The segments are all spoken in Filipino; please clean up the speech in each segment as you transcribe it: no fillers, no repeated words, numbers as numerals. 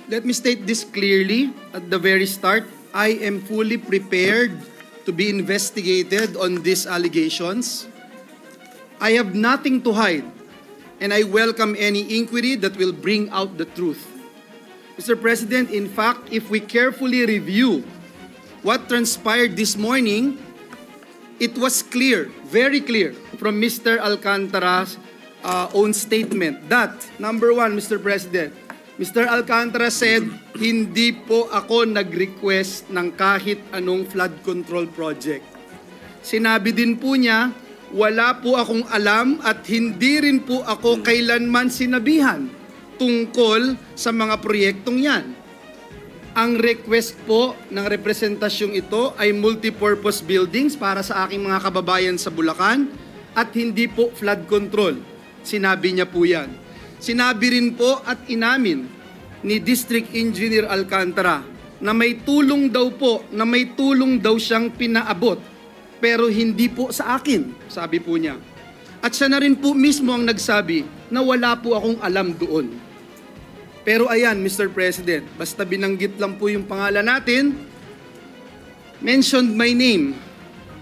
Let me state this clearly at the very start. I am fully prepared to be investigated on these allegations. I have nothing to hide, and I welcome any inquiry that will bring out the truth. Mr. President, in fact, if we carefully review what transpired this morning, it was clear, very clear, from Mr. Alcantara's own statement that, number one, Mr. President, Mr. Alcantara said, hindi po ako nag-request ng kahit anong flood control project. Sinabi din po niya, wala po akong alam at hindi rin po ako kailanman sinabihan tungkol sa mga proyektong yan. Ang request po ng representasyong ito ay multipurpose buildings para sa aking mga kababayan sa Bulacan at hindi po flood control. Sinabi niya po yan. Sinabi rin po at inamin ni District Engineer Alcantara na may tulong daw po, na may tulong daw siyang pinaabot pero hindi po sa akin, sabi po niya. At siya na rin po mismo ang nagsabi na wala po akong alam doon. Pero ayan, Mr. President, basta binanggit lang po yung pangalan natin, mentioned my name,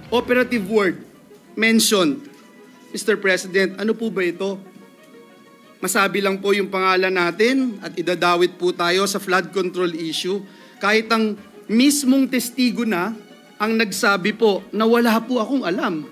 operative word, mentioned. Mr. President, ano po ba ito? Masabi lang po yung pangalan natin at idadawit po tayo sa flood control issue kahit ang mismong testigo na ang nagsabi po na wala po akong alam.